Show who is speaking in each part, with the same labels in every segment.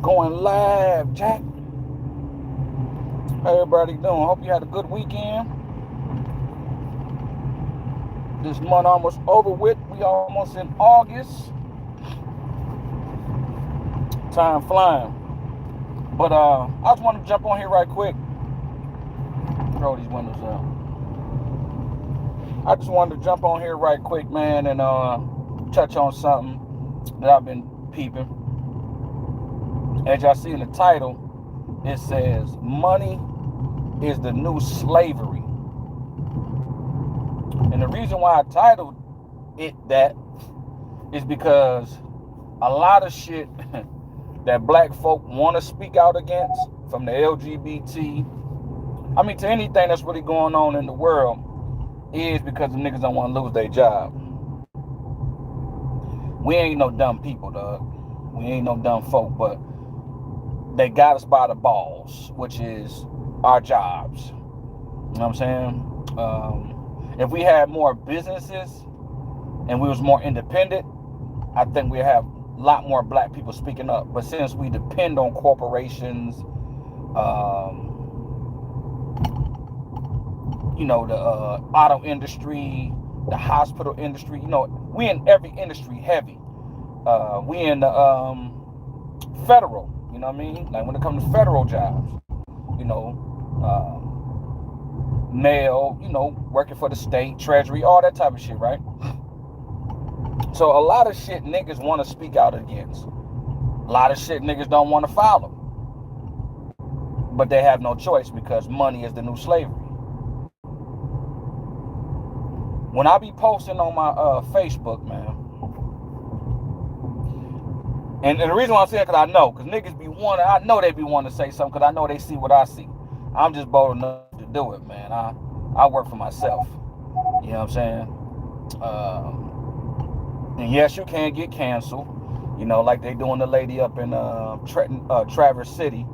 Speaker 1: Going live, Jack. How everybody doing? Hope you had a good weekend. This month almost over with. We almost in August. Time flying. But I just want to jump on here right quick. Roll these windows up. I just wanted to jump on here right quick, man, and touch on something that I've been peeping. As y'all see in the title, it says money is the new slavery. And the reason why I titled it that is because a lot of shit that black folk want to speak out against, from the LGBT, to anything that's really going on in the world, is because the niggas don't want to lose their job. We ain't no dumb people, dog. We ain't no dumb folk, but they got us by the balls, which is our jobs. You know what I'm saying? If we had more businesses and we was more independent, I think we have a lot more black people speaking up. But since we depend on corporations, the auto industry, the hospital industry, we in every industry heavy. We in the federal, you know what I mean? Like when it comes to federal jobs, mail, working for the state, treasury, all that type of shit, right? So a lot of shit niggas want to speak out against. A lot of shit niggas don't want to follow. But they have no choice because money is the new slavery. When I be posting on my Facebook, man, and the reason why I'm saying because I know, because niggas be wanting, I know they be wanting to say something because I know they see what I see. I'm just bold enough to do it, man. I work for myself. You know what I'm saying? And yes, you can get canceled. Like they doing the lady up in Traverse City,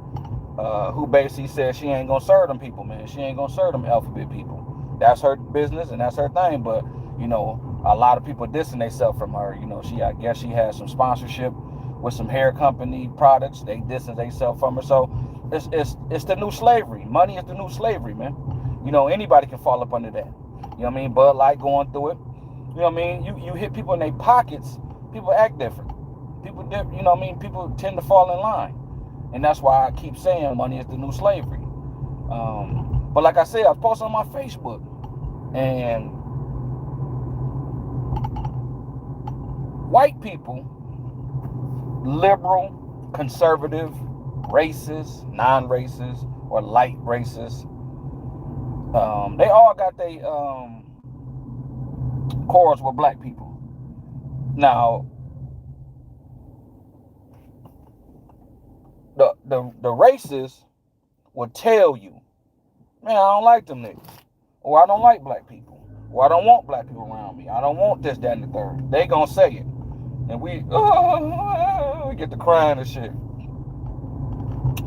Speaker 1: who basically said she ain't gonna serve them people, man. She ain't gonna serve them alphabet people. That's her business and that's her thing. But a lot of people dissing themselves from her. I guess she has some sponsorship with some hair company products. They dissing themselves from her. So it's the new slavery. Money is the new slavery, man. Anybody can fall up under that. You know what I mean? Bud Light going through it. You know what I mean? You hit people in their pockets, people act different. People tend to fall in line. And that's why I keep saying money is the new slavery. But like I said, I posted on my Facebook. And white people, liberal, conservative, racist, non-racist, or light racist, they all got their quarrels with black people. Now, the racists will tell you, man, I don't like them niggas, or I don't like black people, or I don't want black people around me. I don't want this, that, and the third. They gonna say it, and we get to crying and shit.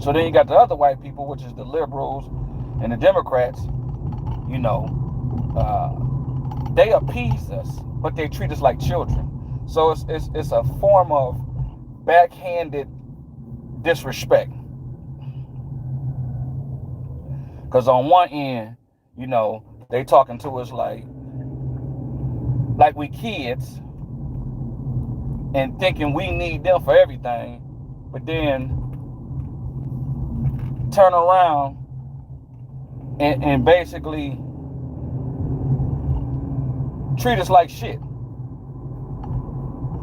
Speaker 1: So then you got the other white people, which is the liberals and the Democrats. They appease us, but they treat us like children. So it's a form of backhanded disrespect. Because on one end, they talking to us like we kids and thinking we need them for everything, but then turn around and basically treat us like shit.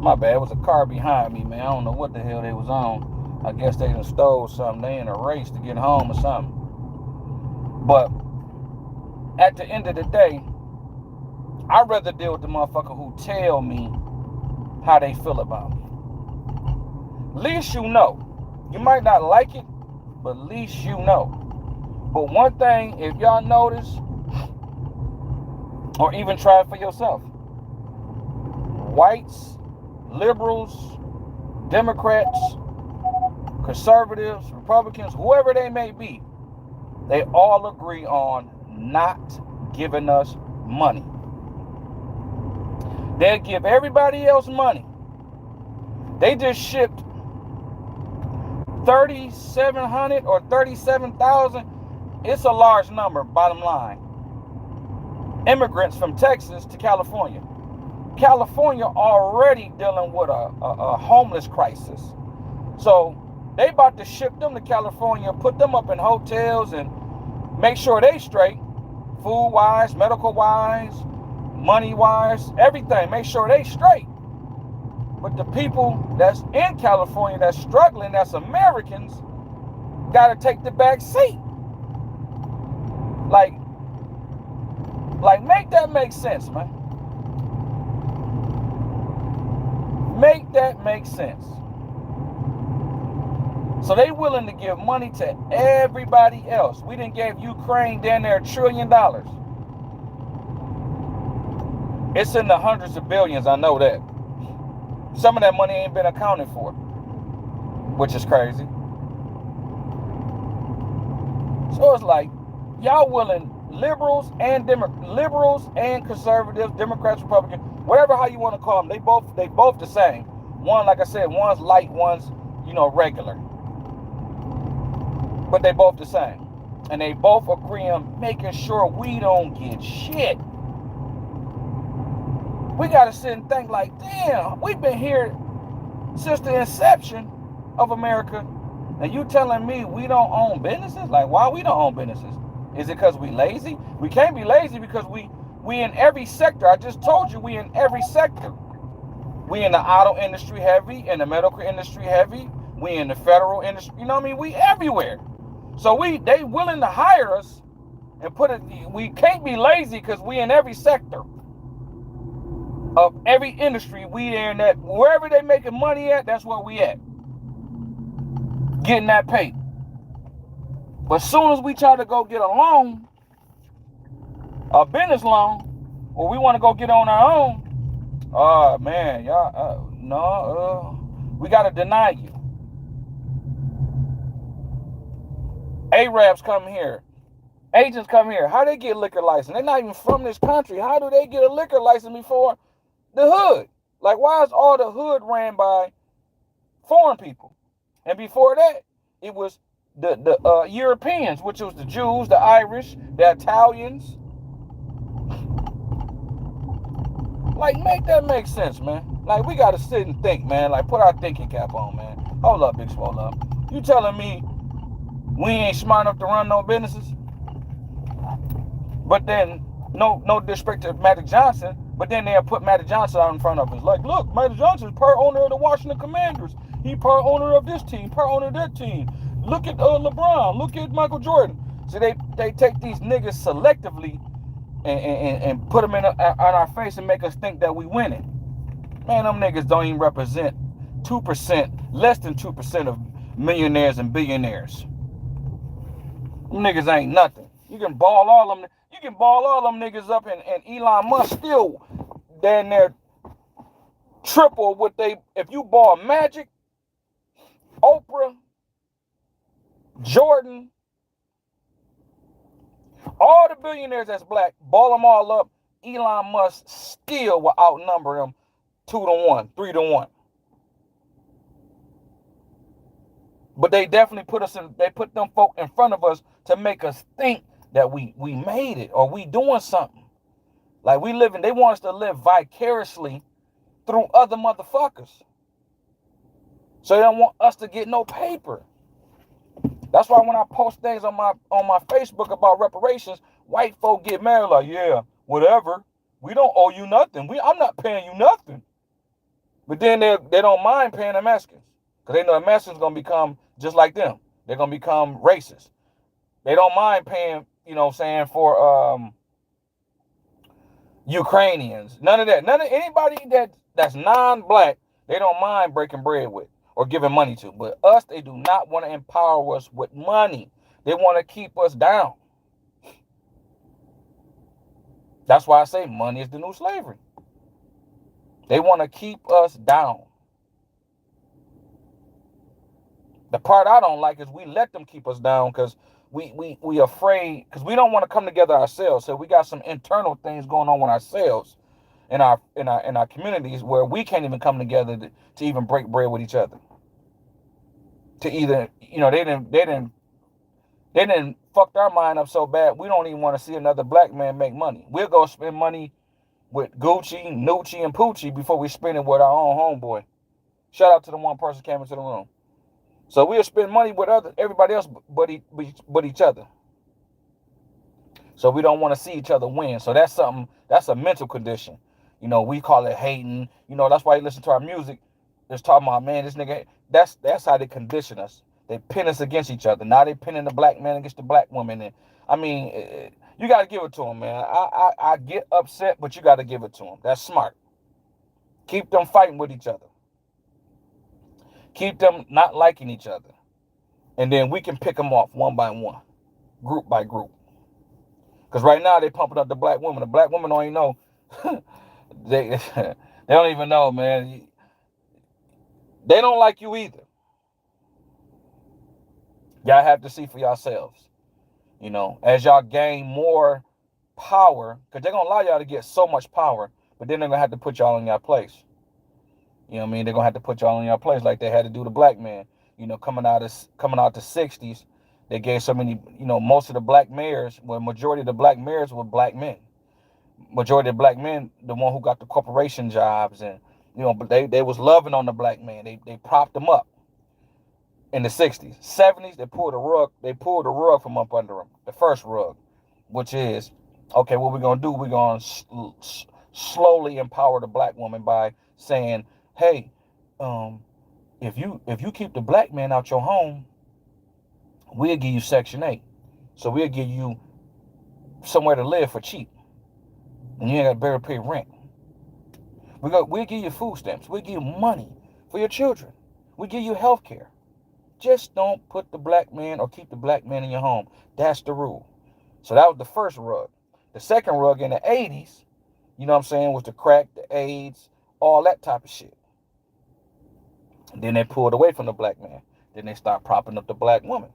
Speaker 1: My bad, it was a car behind me, man. I don't know what the hell they was on. I guess they done stole something. They in a race to get home or something. But at the end of the day, I'd rather deal with the motherfucker who tell me how they feel about me. At least you know. You might not like it, but at least you know. But one thing, if y'all notice, or even try it for yourself, whites, liberals, Democrats, conservatives, Republicans, whoever they may be, they all agree on not giving us money. They'll give everybody else money. They just shipped 3,700 or 37,000. It's a large number, bottom line. Immigrants from Texas to California. California already dealing with a homeless crisis. So they about to ship them to California, put them up in hotels and make sure they straight, food-wise, medical-wise, money-wise, everything. Make sure they straight. But the people that's in California that's struggling, that's Americans, got to take the back seat. Like, make that make sense, man. Make that make sense. So they willing to give money to everybody else. We done gave Ukraine down there $1 trillion. It's in the hundreds of billions, I know that. Some of that money ain't been accounted for, which is crazy. So it's like, y'all willing, liberals and conservatives, Democrats, Republicans, whatever how you want to call them, they both the same. One, like I said, one's light, one's, regular. But they both the same. And they both agree on making sure we don't get shit. We got to sit and think like, damn, we've been here since the inception of America. And you telling me we don't own businesses? Like, why we don't own businesses? Is it because we lazy? We can't be lazy because we in every sector. I just told you we in every sector. We in the auto industry heavy, in the medical industry heavy, we in the federal industry, we everywhere. So they willing to hire us and we can't be lazy because we in every sector of every industry. We in that, wherever they making money at, that's where we at. Getting that pay. But as soon as we try to go get a loan, a business loan, or we want to go get on our own, man, y'all, we got to deny you. Arabs come here. Agents come here. How they get liquor license? They're not even from this country. How do they get a liquor license before the hood? Like, why is all the hood ran by foreign people? And before that, it was the Europeans, which was the Jews, the Irish, the Italians. Like, make that make sense, man. Like, we got to sit and think, man. Like, put our thinking cap on, man. Hold up, Big Swole up. You telling me we ain't smart enough to run no businesses? But then, no disrespect to Magic Johnson, but then they'll put Magic Johnson out in front of us. Like, look, Magic Johnson is part owner of the Washington Commanders. He part owner of this team, part owner of that team. Look at LeBron. Look at Michael Jordan. So they take these niggas selectively and put them on our face and make us think that we winning. Man, them niggas don't even represent 2%, less than 2% of millionaires and billionaires. Them niggas ain't nothing. You can ball all them niggas up, and Elon Musk still down there triple what they. If you ball Magic, Oprah, Jordan, all the billionaires that's black, ball them all up, Elon Musk still will outnumber them 2-1, 3-1. But they definitely put them folk in front of us to make us think that we made it or we doing something. Like they want us to live vicariously through other motherfuckers. So they don't want us to get no paper. That's why when I post things on my Facebook about reparations, white folk get mad like, yeah, whatever. We don't owe you nothing. I'm not paying you nothing. But then they don't mind paying the Mexicans. Because they know the Mexicans going to become just like them. They're going to become racist. They don't mind paying, for Ukrainians. None of that. None of anybody that's non-black, they don't mind breaking bread with or giving money to. But us, they do not want to empower us with money. They want to keep us down. That's why I say money is the new slavery. They want to keep us down. The part I don't like is we let them keep us down because we afraid, because we don't want to come together ourselves. So we got some internal things going on with ourselves in our communities where we can't even come together to even break bread with each other. to either, they didn't fucked our mind up so bad we don't even want to see another black man make money. We'll go spend money with Gucci, Nucci, and Poochie before we spend it with our own homeboy. Shout out to the one person came into the room. So we'll spend money with everybody else but each other. So we don't want to see each other win. So that's a mental condition. We call it hating. That's why you listen to our music. Just talking about, man, this nigga, that's how they condition us. They pin us against each other. Now they pinning the black man against the black woman. And I mean, you got to give it to them, man. I get upset, but you got to give it to them. That's smart. Keep them fighting with each other. Keep them not liking each other. And then we can pick them off one by one, group by group. Because right now they pumping up the black women. The black women don't even know. they don't even know, man. They don't like you either. Y'all have to see for yourselves. As y'all gain more power, because they're going to allow y'all to get so much power, but then they're going to have to put y'all in your place. You know what I mean? They're going to have to put y'all in your place like they had to do the black man. Coming out the 60s, they gave so many, most of the black mayors, majority of the black mayors were black men. Majority of black men, the one who got the corporation jobs, and, but they was loving on the black man. They propped them up. In the 60s, 70s, they pulled the rug from up under them. The first rug, which is, okay, what we're going to do, we're going to slowly empower the black woman by saying, hey, if you keep the black man out your home, we'll give you Section 8. So we'll give you somewhere to live for cheap. And you ain't got to barely pay rent. We'll give you food stamps. We'll give you money for your children. We'll give you health care. Just don't put the black man or keep the black man in your home. That's the rule. So that was the first rug. The second rug in the 80s, was the crack, the AIDS, all that type of shit. And then they pulled away from the black man. Then they start propping up the black woman.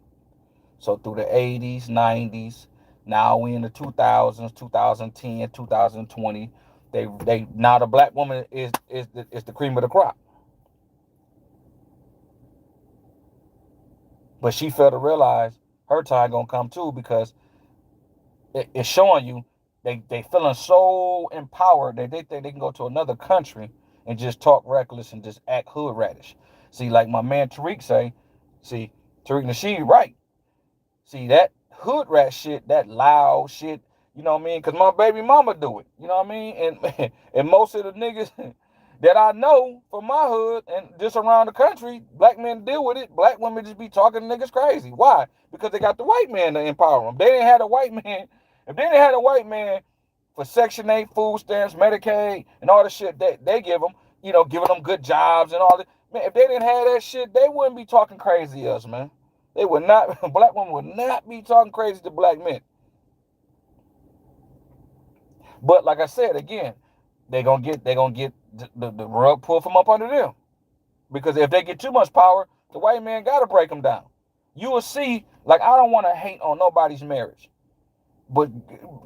Speaker 1: So through the 80s, 90s, now we in the 2000s, 2010, 2020, they now the black woman is the cream of the crop. But she failed to realize her time gonna come too, because it's showing you they feeling so empowered that they think they can go to another country and just talk reckless and just act hood radish. See, like my man Tariq say, Tariq Nasheed, right? See, that hood rat shit, that loud shit, you know what I mean? Because my baby mama do it, you know what I mean? And most of the niggas that I know from my hood and just around the country, black men deal with it. Black women just be talking to niggas crazy. Why? Because they got the white man to empower them. They didn't have a white man. If they didn't have a white man for Section 8, food stamps, Medicaid, and all the shit that they give them, giving them good jobs and all that. Man, if they didn't have that shit, they wouldn't be talking crazy to us, man. They would not, black women would not be talking crazy to black men. But like I said, again, they're gonna get the rug pulled from up under them. Because if they get too much power, the white man gotta break them down. You will see, like, I don't want to hate on nobody's marriage, but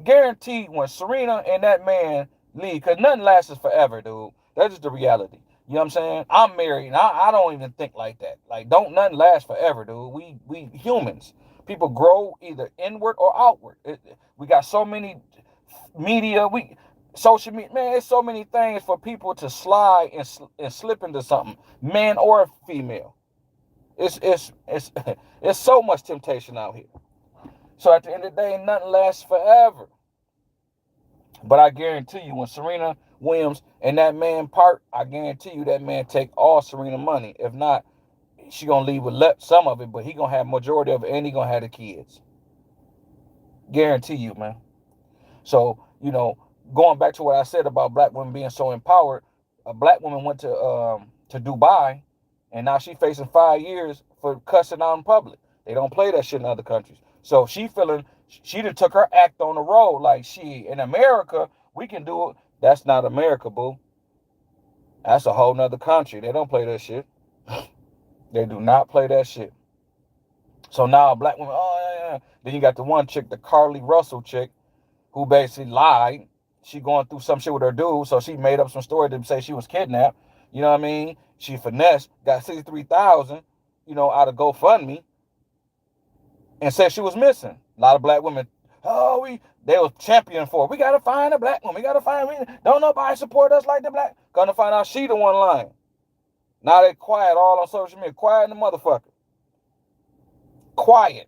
Speaker 1: guaranteed when Serena and that man leave, because nothing lasts forever, dude. That's just the reality. You know what I'm saying? I'm married, and I don't even think like that. Like, don't nothing last forever, dude. We humans. People grow either inward or outward. We got so many media, social media, man, there's so many things for people to slide and slip into something, man or female. It's so much temptation out here. So at the end of the day, nothing lasts forever. But I guarantee you, when Serena Williams and that man part, I guarantee you that man take all Serena money. If not, she gonna leave with some of it, but he gonna have majority of it, and he gonna have the kids. Guarantee you, man. So, going back to what I said about black women being so empowered, a black woman went to Dubai, and now she facing 5 years for cussing out in public. They don't play that shit in other countries. So she feeling she done took her act on the road. Like, in America, we can do it. That's not America, boo. That's a whole nother country. They don't play that shit. They do not play that shit. So now a black woman, oh yeah. Then you got the one chick, the Carly Russell chick, who basically lied. She going through some shit with her dude, so she made up some story to say she was kidnapped. You know what I mean? She finessed, got $63,000. out of GoFundMe and said she was missing. A lot of black women, they was championing for her. We gotta find a black woman. We gotta find. Don't nobody support us like the black. Gonna find out she the one lying. Now they quiet all on social media. Quiet in the motherfucker. Quiet.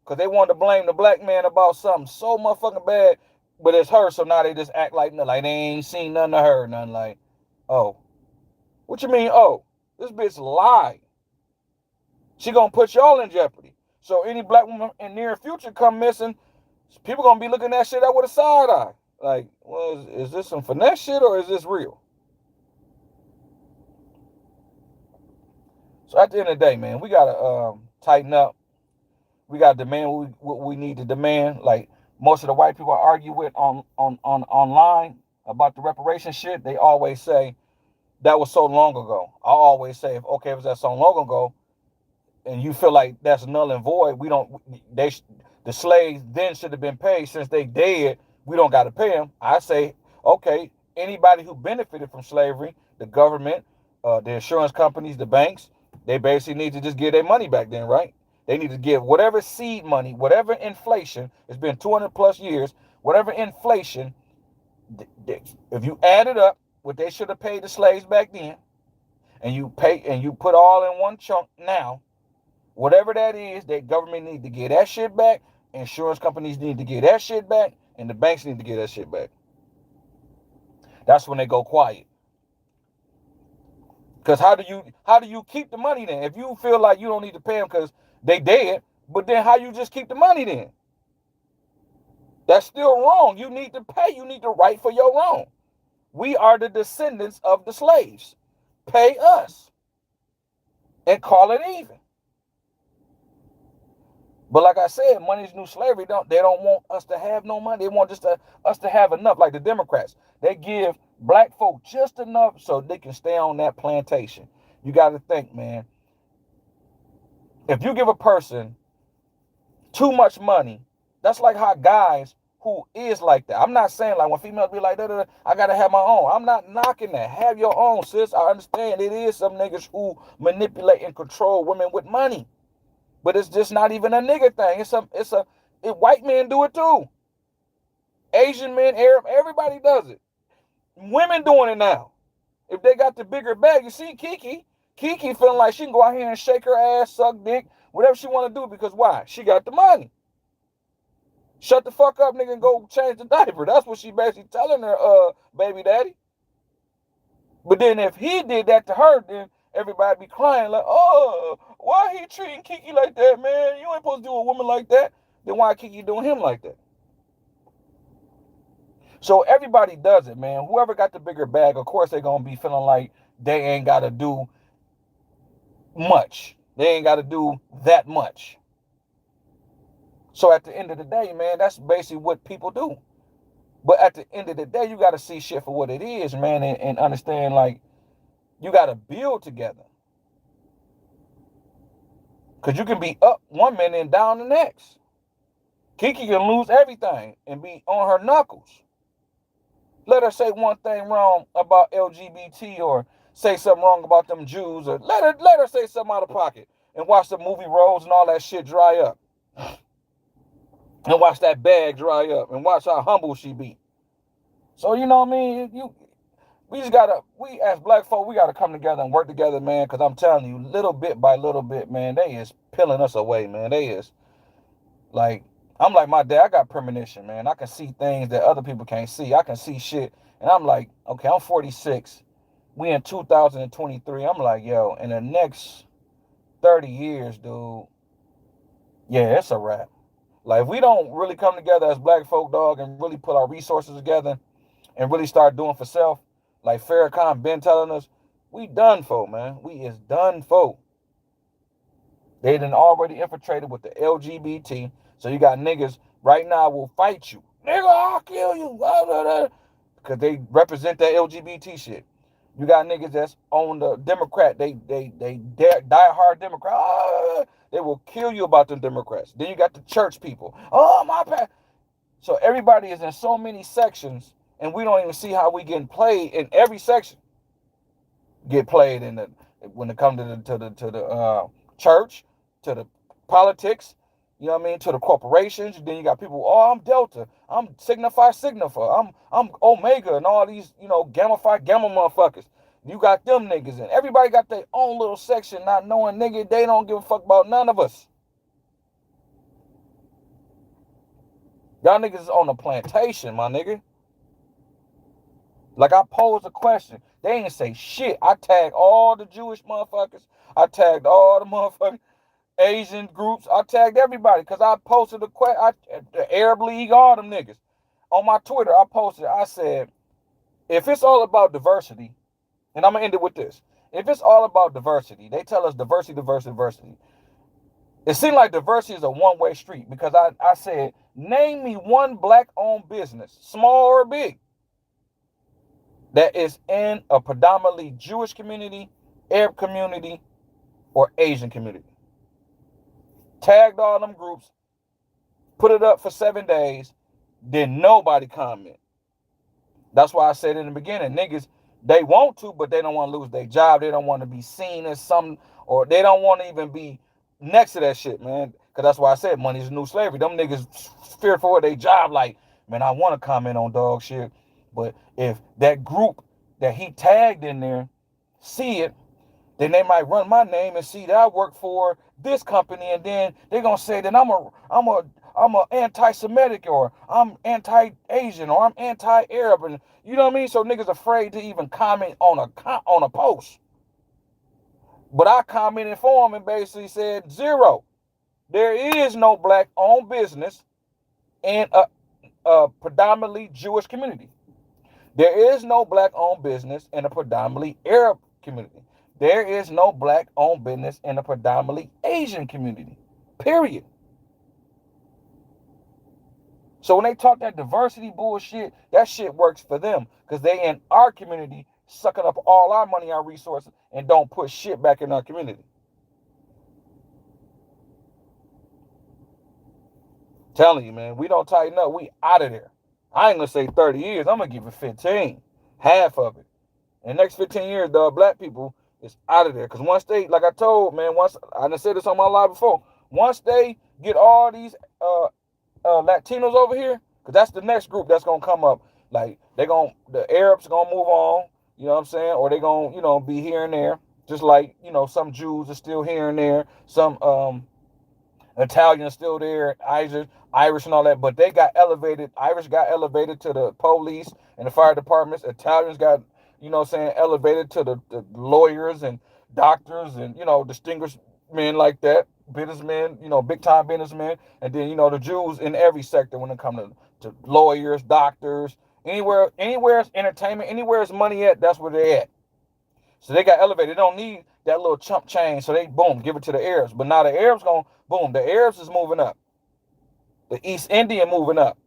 Speaker 1: Because they wanted to blame the black man about something so motherfucking bad, but it's her, so now they just act like they ain't seen nothing of her. Nothing like, oh. What you mean, oh? This bitch lied. She gonna put y'all in jeopardy. So any black woman in near future come missing, people gonna be looking at that shit out with a side eye. Like, well, is this some finesse shit or is this real? So at the end of the day, man, we gotta tighten up. We gotta demand what we need to demand. Like most of the white people I argue with on online about the reparation shit, they always say that was so long ago. I always say, if it was that so long ago, and you feel like that's null and void, the slaves then should have been paid. Since they dead, we don't got to pay them. I say, okay, anybody who benefited from slavery, the government, the insurance companies, the banks, they basically need to just give their money back then, right? They need to give whatever seed money, whatever inflation, it's been 200 plus years, whatever inflation, if you add it up, what they should have paid the slaves back then, and you put all in one chunk now, whatever that is, the government need to get that shit back, insurance companies need to get that shit back, and the banks need to get that shit back. That's when they go quiet. Because how do you keep the money then? If you feel like you don't need to pay them because they dead, but then how you just keep the money then? That's still wrong. You need to pay. You need to right for your wrong. We are the descendants of the slaves. Pay us and call it even. But like I said, money's new slavery. They don't want us to have no money. They want us to have enough. Like the Democrats, they give black folk just enough so they can stay on that plantation. You got to think, man. If you give a person too much money, that's like how guys who is like that. I'm not saying like when females be like, I got to have my own. I'm not knocking that. Have your own, sis. I understand it is some niggas who manipulate and control women with money. But it's just not even a nigga thing. White men do it too. Asian men, Arab, everybody does it. Women doing it now. If they got the bigger bag, you see Kiki feeling like she can go out here and shake her ass, suck dick, whatever she want to do, because why? She got the money. Shut the fuck up, nigga, and go change the diaper. That's what she basically telling her baby daddy. But then if he did that to her, then everybody be crying like, oh, why he treating Kiki like that, man? You ain't supposed to do a woman like that. Then why Kiki doing him like that? So everybody does it, man. Whoever got the bigger bag, of course they're going to be feeling like they ain't got to do much. They ain't got to do that much. So at the end of the day, man, that's basically what people do. But at the end of the day, you got to see shit for what it is, man, and understand, like, you got to build together. Because you can be up one minute and down the next. Kiki can lose everything and be on her knuckles. Let her say one thing wrong about LGBT or say something wrong about them Jews, or let her say something out of pocket and watch the movie roles and all that shit dry up. And watch that bag dry up and watch how humble she be. So, you know what I mean? We as black folk, we got to come together and work together, man, because I'm telling you, little bit by little bit, man, they is peeling us away, man. They is, like, I'm like my dad, I got premonition, man. I can see things that other people can't see. I can see shit. And I'm like, okay, I'm 46. We in 2023. I'm like, yo, in the next 30 years, dude, yeah, it's a wrap. Like, if we don't really come together as black folk, dog, and really put our resources together and really start doing for self, like Farrakhan been telling us, we done for, man. We is done for. They done already infiltrated with the LGBT. So you got niggas right now will fight you. Nigga, I'll kill you. Because they represent that LGBT shit. You got niggas that's on the Democrat. They die hard Democrat. They will kill you about them Democrats. Then you got the church people. Oh, my bad. So everybody is in so many sections, and we don't even see how we getting played in every section. Get played in the when it comes to the church, to the politics, you know what I mean, to the corporations. Then you got people, oh, I'm Delta, I'm Sigma Phi, I'm Omega, and all these, you know, Gamma Phi, Gamma motherfuckers. You got them niggas, and everybody got their own little section, not knowing, nigga, they don't give a fuck about none of us. Y'all niggas is on a plantation, my nigga. Like, I posed a question. They ain't say shit. I tagged all the Jewish motherfuckers. I tagged all the motherfucking Asian groups. I tagged everybody because I posted a question. The Arab League, all them niggas. On my Twitter, I posted, I said, if it's all about diversity, and I'm going to end it with this. If it's all about diversity, they tell us diversity, diversity, diversity. It seemed like diversity is a one-way street because I said, name me one black-owned business, small or big, that is in a predominantly Jewish community, Arab community, or Asian community. Tagged all them groups, put it up for 7 days, then nobody comment. That's why I said in the beginning, niggas, they want to, but they don't want to lose their job. They don't want to be seen as some, or they don't want to even be next to that shit, man. Because that's why I said money's the new slavery. Them niggas fearful of their job, like, man, I want to comment on dog shit. But if that group that he tagged in there see it, then they might run my name and see that I work for this company, and then they're gonna say that I'm a anti-Semitic, or I'm anti-Asian, or I'm anti-Arab, and you know what I mean. So niggas afraid to even comment on a post. But I commented for him and basically said 0. There is no black-owned business in a predominantly Jewish community. There is no black-owned business in a predominantly Arab community. There is no black-owned business in a predominantly Asian community. Period. So when they talk that diversity bullshit, that shit works for them because they in our community sucking up all our money, our resources, and don't put shit back in our community. Telling you, man, we don't tighten up, we out of there. I ain't gonna say 30 years, I'm gonna give it 15. Half of it. In the next 15 years, the black people is out of there. Because once they, like I told, man, once, I done said this on my live before, once they get all these Latinos over here, because that's the next group that's going to come up. Like, the Arabs going to move on, you know what I'm saying? Or they going to, you know, be here and there. Just like, you know, some Jews are still here and there. Some Italians still there, Irish and all that. But they got elevated. Irish got elevated to the police and the fire departments. Italians got, you know what I'm saying, elevated to the lawyers and doctors and, you know, distinguished men like that, businessmen, you know, big time businessmen. And then, you know, the Jews in every sector when it comes to lawyers, doctors, anywhere it's entertainment, anywhere it's money at, that's where they're at. So they got elevated. They don't need that little chump change. So they, boom, give it to the Arabs. But now the Arabs boom, the Arabs is moving up. The East Indian moving up.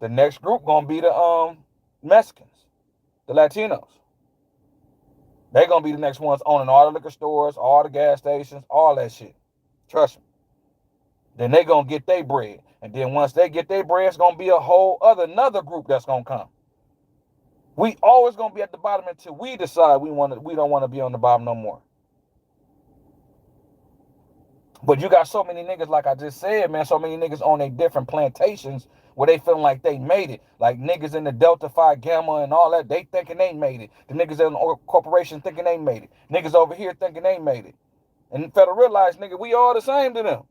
Speaker 1: The next group going to be the Mexicans, the Latinos. They're going to be the next ones owning all the liquor stores, all the gas stations, all that shit. Trust me. Then they're going to get their bread. And then once they get their bread, it's going to be a whole another group that's going to come. We always going to be at the bottom until we decide we don't want to be on the bottom no more. But you got so many niggas, like I just said, man, so many niggas on their different plantations where they feeling like they made it. Like niggas in the Delta Phi Gamma and all that, they thinking they made it. The niggas in the corporation thinking they made it. Niggas over here thinking they made it. And federal realize, nigga, we all the same to them.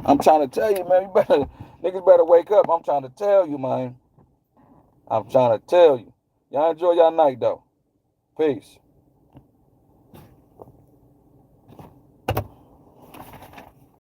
Speaker 1: I'm trying to tell you, man, niggas better wake up. I'm trying to tell you, man. I'm trying to tell you. Y'all enjoy y'all night, though. Peace.